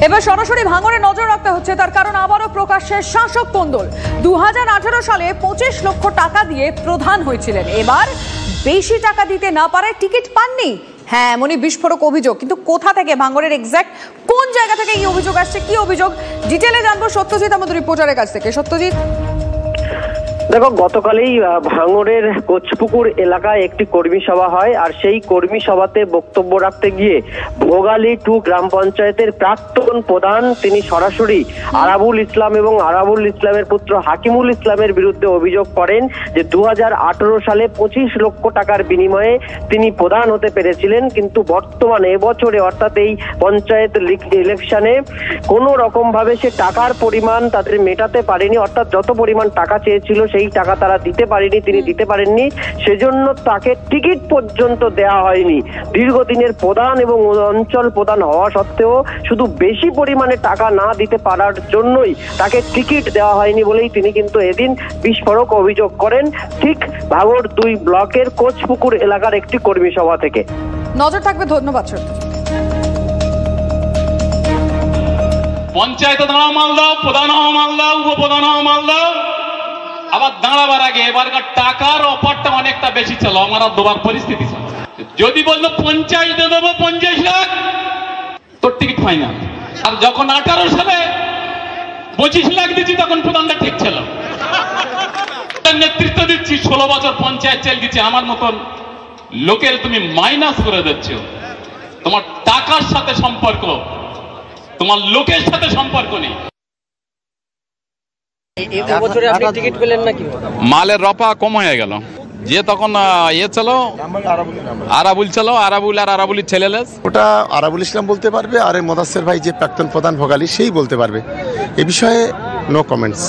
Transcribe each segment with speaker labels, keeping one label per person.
Speaker 1: এবার সরাসরি ভাঙড়ে নজর রাখতে হচ্ছে, তার কারণ আবারও প্রকাশ্যে শাসক কোন্দল। 2018 সালে 25 লক্ষ টাকা দিয়ে প্রধান হয়েছিলেন, এবার বেশি টাকা দিতে না পারায় টিকিট পাননি। হ্যাঁ, এমনই বিস্ফোরক অভিযোগ। কিন্তু কোথা থেকে, ভাঙড়ের এক্স্যাক্ট কোন জায়গা থেকে এই অভিযোগ আসছে, কি অভিযোগ, ডিটেলে জানবো সত্যজিৎ আমাদের রিপোর্টারের কাছ থেকে। সত্যজিৎ,
Speaker 2: দেখো, গতকালই ভাঙড়ের কোচপুকুর এলাকায় একটি কর্মী সভা হয়, আর সেই কর্মী সভাতে বক্তব্য রাখতে গিয়ে ভোগালী 2 গ্রাম পঞ্চায়েতের প্রাক্তন প্রধান তিনি সরাসরি আরাবুল ইসলাম এবং আরাবুল ইসলামের পুত্র হাকিমুল ইসলামের বিরুদ্ধে অভিযোগ করেন যে 2018 সালে 25 লক্ষ টাকার বিনিময়ে তিনি প্রধান হতে পেরেছিলেন, কিন্তু বর্তমানে এবছরে অর্থাৎ এই পঞ্চায়েত ইলেকশনে কোনো রকম ভাবে সে টাকার পরিমাণ তাদের মেটাতে পারেনি, অর্থাৎ যত পরিমাণ টাকা চেয়েছিল সেই টাকা তারা দিতে পারেনি, তিনি দিতে পারেননি, সেজন্য তাকে টিকিট পর্যন্ত দেওয়া হয়নি। দীর্ঘদিনের প্রধান এবং অঞ্চল প্রধান হওয়া সত্ত্বেও শুধু বেশি পরিমাণে টাকা না দিতে পারার জন্যই তাকে টিকিট দেওয়া হয়নি বলেই তিনি কিন্তু এদিন বিস্ফোরক অভিযোগ করেন, ঠিক ভাঙড় 2 ব্লকের কোচপুকুর এলাকার একটি কর্মী সভা থেকে।
Speaker 1: নজর থাকবে। ধন্যবাদ।
Speaker 3: পঞ্চায়েতে দাঁড়া মাল দাও, প্রধান হওয়া মাল দাও, উপপ্রধান হওয়া মাল দাও, আবার দাঁড়াবার আগে এবারকার টাকার অফারটা অনেকটা বেশি ছিল, আমার দেওয়ার পরিস্থিতি ছিল। যদি বললো পঞ্চায়েতে দেবো 50 লাখ, তোর টিকিট ফাইনাল। আর যখন 18 সালে 25 লাখ দিচ্ছি তখন প্রধানটা ঠিক ছিল। নেতৃত্ব দিচ্ছি, 16 বছর পঞ্চায়েত চাল দিচ্ছি, আমার মতন লোকের তুমি মাইনাস করে দিচ্ছ। তোমার টাকার সাথে সম্পর্ক, তোমার লোকের সাথে সম্পর্ক নেই। মালের রফা কম হয়ে গেল, যে তখন ছিল আরাবুল ছিল, আরাবুল আর আরাবুলের ছেলেলেস,
Speaker 4: ওটা আরাবুল ইসলাম বলতে পারবে, আর মোদাসের ভাই যে প্রাক্তন প্রধান ভোগালী সেই বলতে পারবে। এ বিষয়ে নো কমেন্টস।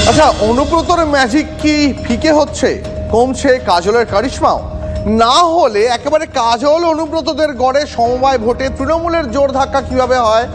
Speaker 5: আচ্ছা, অনুব্রতর ম্যাজিক কি ফিকে হচ্ছে? কমছে কাজলের কারিশমাও? না হলে একেবারে কাজল অনুব্রতদের গড়ে সমবায় ভোটে তৃণমূলের জোর ধাক্কা কিভাবে হয়?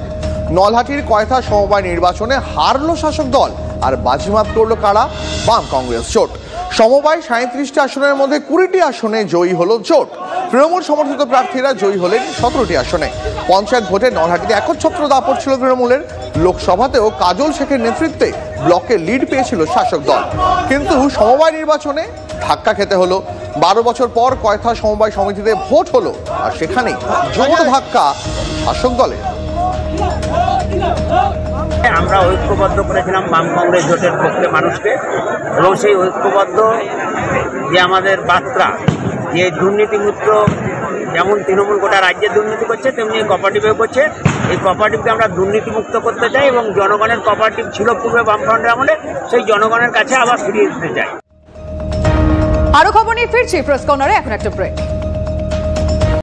Speaker 5: নলহাটির কয়থা সমবায় নির্বাচনে হারলো শাসক দল, আর বাজিমাত করলো কারা? বাম কংগ্রেস জোট। সমবায় 37টি আসনের মধ্যে 20টি আসনে জয়ী হলো জোট। তৃণমূল সমর্থিত প্রার্থীরা জয়ী হলেন 17টি আসনে। পঞ্চায়েত ভোটে নলহাটিতে একচ্ছত্র দাপট ছিল তৃণমূলের। লোকসভাতেও কাজল শেখের নেতৃত্বে ব্লকে লিড পেয়েছিল শাসক দল, কিন্তু সমবায় নির্বাচনে ধাক্কা খেতে হলো। 12 বছর পর কয়থা সমবায় সমিতিতে ভোট হলো, আর সেখানেই জোর ধাক্কা শাসক দলের।
Speaker 6: আমরা ঐক্যবদ্ধ করেছিলাম বাম কংগ্রেস জোটের পক্ষে মানুষকে, এবং সেই ঐক্যবদ্ধ যে আমাদের বার্তা, যে দুর্নীতিমুক্ত, যেমন তৃণমূল গোটা রাজ্যে দুর্নীতি করছে তেমনি কোঅপারেটিভেও করছে। এই কোঅপারেটিভকে আমরা দুর্নীতিমুক্ত করতে চাই এবং জনগণের কোঅপারেটিভ ছিল পূর্বে বামফ্রন্টের আমলে, সেই জনগণের কাছে আবার ফিরিয়ে দিতে চাই।
Speaker 1: আরো খবর নিয়ে ফিরছি প্রেস কর্নারে, এখন একটা ব্রেক।